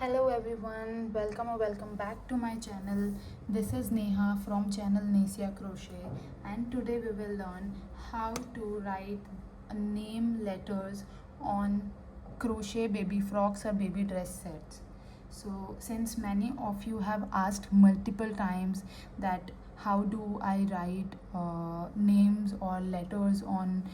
Hello everyone, welcome or welcome back to my channel. This is Neha from channel Nesiya Crochet, and today we will learn how to write name letters on crochet baby frocks or baby dress sets. So since many of you have asked multiple times that how do I write names or letters on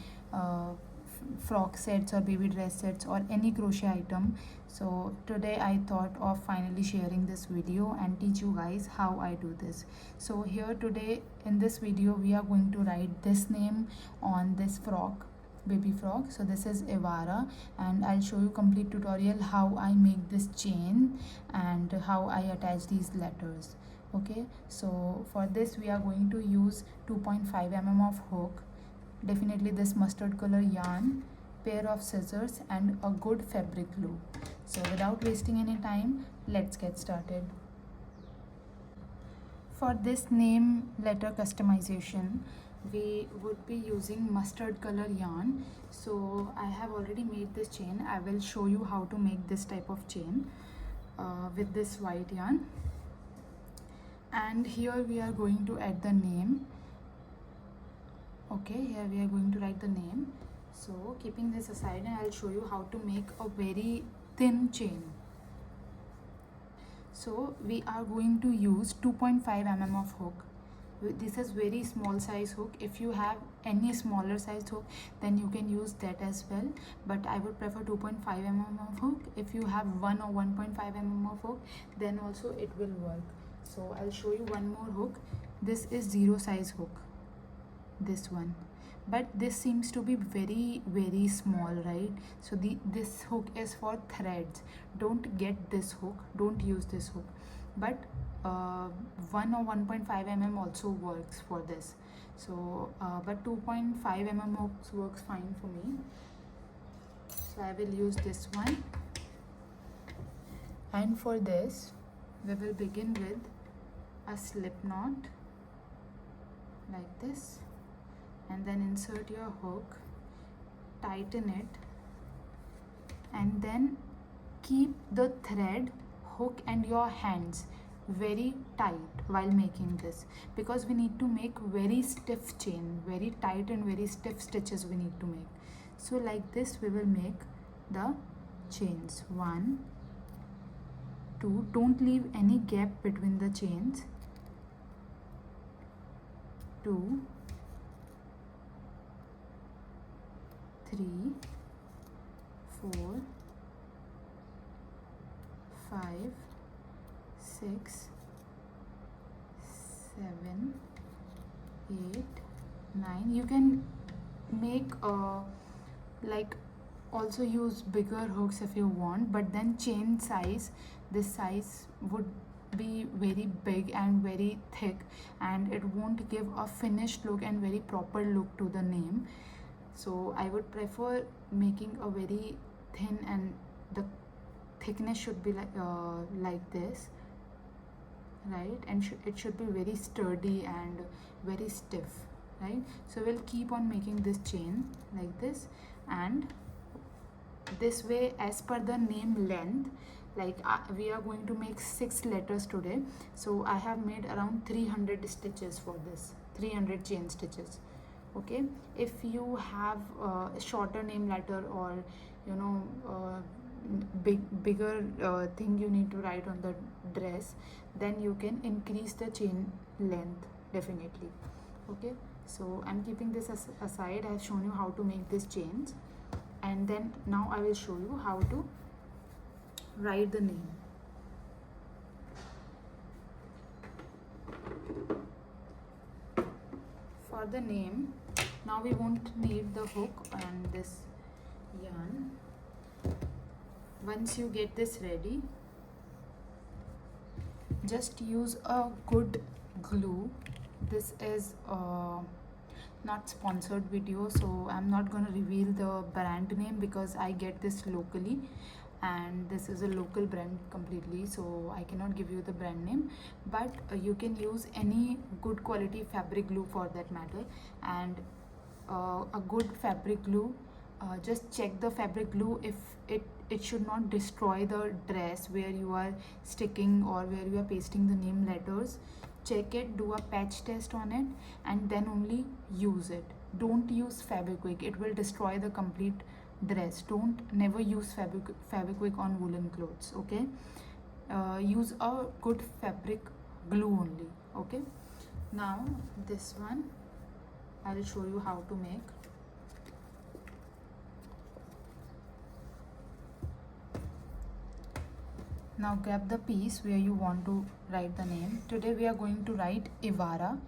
frock sets or baby dress sets or any crochet item, so today I thought of finally sharing this video and teach you guys how I do this. So here today in this video we are going to write this name on this frock, baby frog. So this is Ivara, and I'll show you complete tutorial how I make this chain and how I attach these letters. Okay, so for this we are going to use 2.5 mm of hook, definitely this mustard color yarn, pair of scissors and a good fabric glue. So without wasting any time, let's get started. For this name letter customization, we would be using mustard color yarn. So I have already made this chain. I will show you how to make this type of chain with this white yarn. And here we are going to add the name. Okay, here we are going to write the name. So keeping this aside, and I'll show you how to make a very thin chain. So we are going to use 2.5 mm of hook. This is very small size hook. If you have any smaller size hook, then you can use that as well, but I would prefer 2.5 mm of hook. If you have 1 or 1.5 mm of hook, then also it will work. So I'll show you one more hook. This is 0 size hook, this one, but this seems to be very small, right? So this hook is for threads. Don't get this hook, don't use this hook, but 1 or 1.5 mm also works for this. So but 2.5 mm hooks works fine for me, so I will use this one. And for this we will begin with a slip knot like this, and then insert your hook, tighten it, and then keep the thread, hook and your hands very tight while making this, because we need to make very stiff chain, very tight and very stiff stitches we need to make. So like this we will make the chains. 1, 2, don't leave any gap between the chains. 2, 3, 4, 5, 6, 7, 8, 9. You can make like also use bigger hooks if you want, but then chain size, this size would be very big and very thick, and it won't give a finished look and very proper look to the name. So I would prefer making a very thin, and the thickness should be like this, right? And it should be very sturdy and very stiff, right? So we'll keep on making this chain like this, and this way as per the name length, like we are going to make 6 letters today, so I have made around 300 stitches for this, 300 chain stitches. Okay, if you have a shorter name letter, or you know bigger thing you need to write on the dress, then you can increase the chain length definitely. Okay, so I'm keeping this aside. I've shown you how to make these chains, and then now I will show you how to write the name. For the name, now we won't need the hook and this yarn. Once you get this ready, just use a good glue. This is not sponsored video, so I'm not gonna reveal the brand name because I get this locally, and this is a local brand completely, so I cannot give you the brand name, but you can use any good quality fabric glue for that matter. And a good fabric glue, just check the fabric glue if it it should not destroy the dress where you are sticking or where you are pasting the name letters. Check it, do a patch test on it, and then only use it. Don't use Fevikwik, it will destroy the complete dress. Don't never use Fevikwik on woolen clothes, okay? Use a good fabric glue only, okay? Now this one I'll show you how to make. Now grab the piece where you want to write the name. Today we are going to write Evara,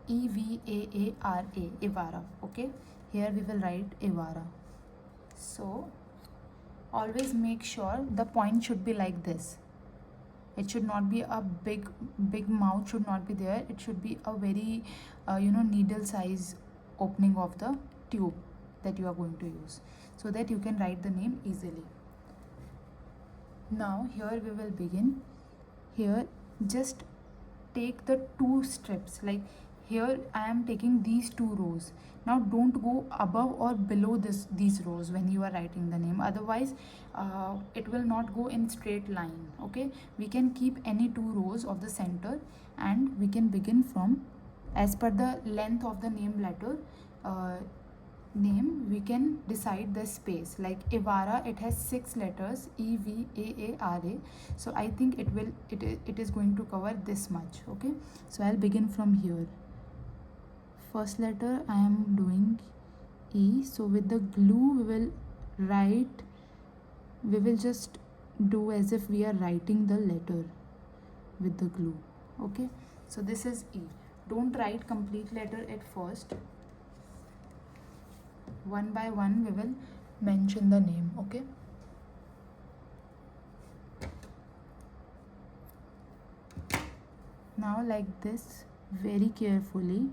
Evaara, Evara, okay? Here we will write Evara. So always make sure the point should be like this. It should not be a big mouth should not be there. It should be a very needle size opening of the tube that you are going to use, so that you can write the name easily. Now here we will begin. Here just take the 2 strips, like here I am taking these 2 rows. Now don't go above or below these rows when you are writing the name, otherwise it will not go in straight line, okay? We can keep any 2 rows of the center, and we can begin from as per the length of the name letter name. We can decide the space. Like Evara, it has 6 letters, Evaara, so I think it is going to cover this much, okay? So I'll begin from here. First letter I am doing E, so with the glue we will just do as if we are writing the letter with the glue, okay? So this is E. Don't write complete letter at first. One by one we will mention the name, okay? Now like this, very carefully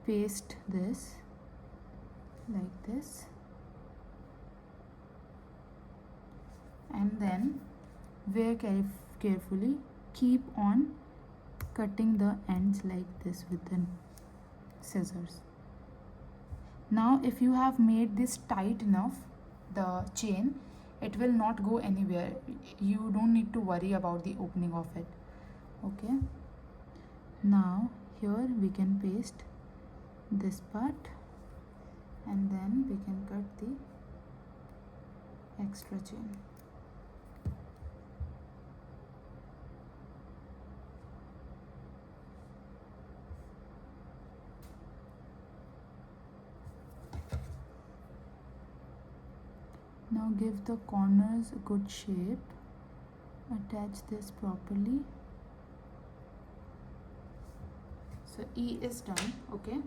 paste this like this, and then very carefully keep on cutting the ends like this with the scissors. Now if you have made this tight enough, the chain, it will not go anywhere. You don't need to worry about the opening of it, okay? Now here we can paste this part, and then we can cut the extra chain. Now give the corners a good shape. Attach this properly. So E is done, okay?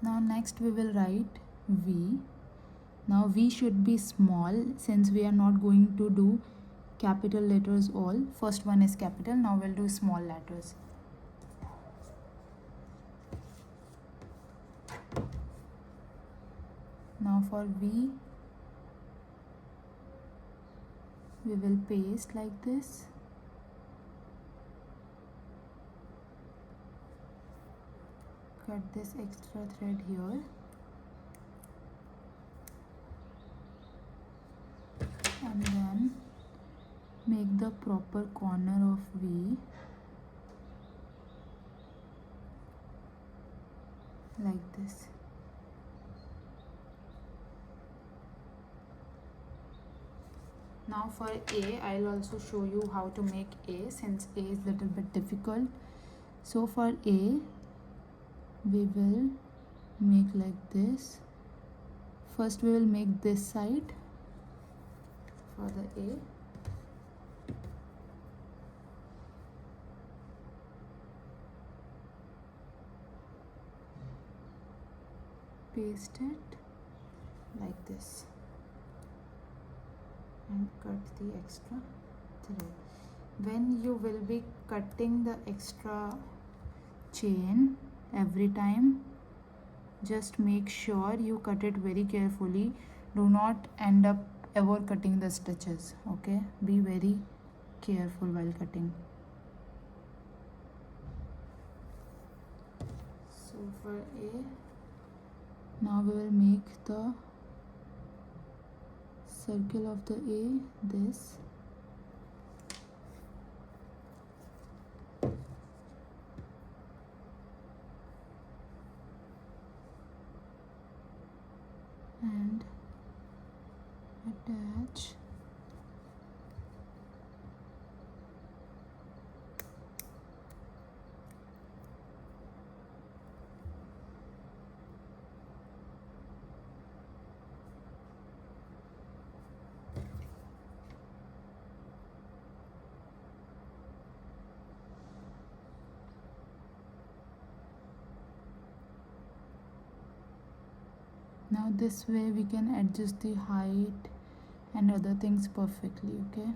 Now next we will write V. Now V should be small since we are not going to do capital letters all. First one is capital, now we'll do small letters. Now for V, we will paste like this. Cut this extra thread here. And then make the proper corner of V like this. Now for A, I'll also show you how to make A, since A is little bit difficult. So for A, we will make like this. First we will make this side for the A. Paste it like this and cut the extra thread. When you will be cutting the extra chain every time, just make sure you cut it very carefully. Do not end up ever cutting the stitches, okay? Be very careful while cutting. So for A. Now we will make the circle of the A this. And attach. Now this way we can adjust the height and other things perfectly, okay?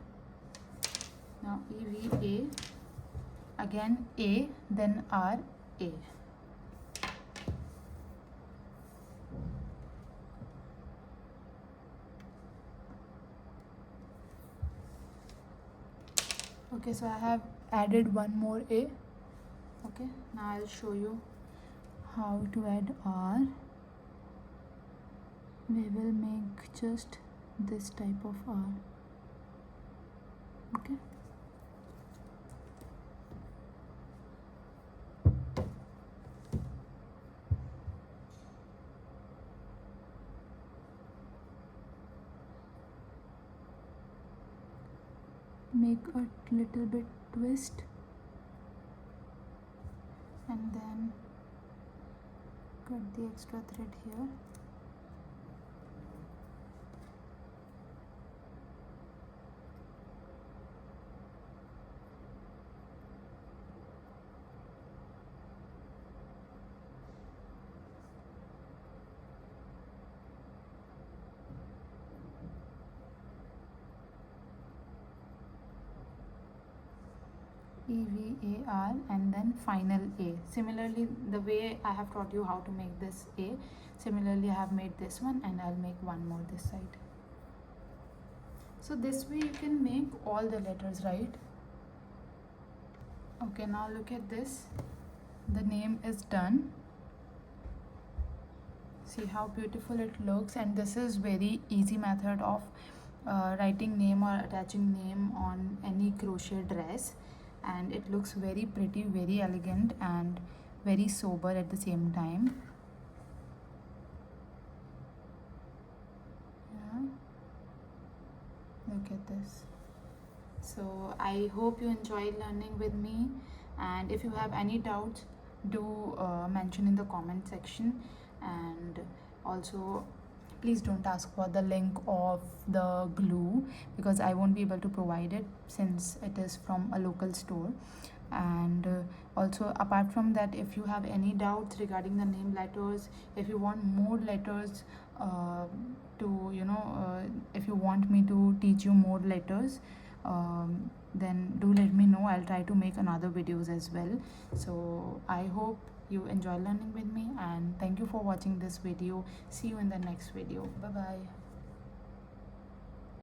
Now EVA, again A, then R, A. Okay, so I have added one more A. Okay, now I'll show you how to add R. We will make just this type of R. Okay. Make a little bit twist and then cut the extra thread here. EVAR and then final A. Similarly, the way I have taught you how to make this A, similarly I have made this one and I'll make one more this side. So this way you can make all the letters, right? Okay, now look at this. The name is done. See how beautiful it looks, and this is very easy method of writing name or attaching name on any crochet dress, and it looks very pretty, very elegant and very sober at the same time. Yeah, look at this. So I hope you enjoyed learning with me, and if you have any doubts, do mention in the comment section. And also please don't ask for the link of the glue because I won't be able to provide it since it is from a local store. And also apart from that, if you have any doubts regarding the name letters, if you want more letters if you want me to teach you more letters, then do let me know. I'll try to make another videos as well. So I hope you enjoy learning with me, and thank you for watching this video. See you in the next video. Bye bye.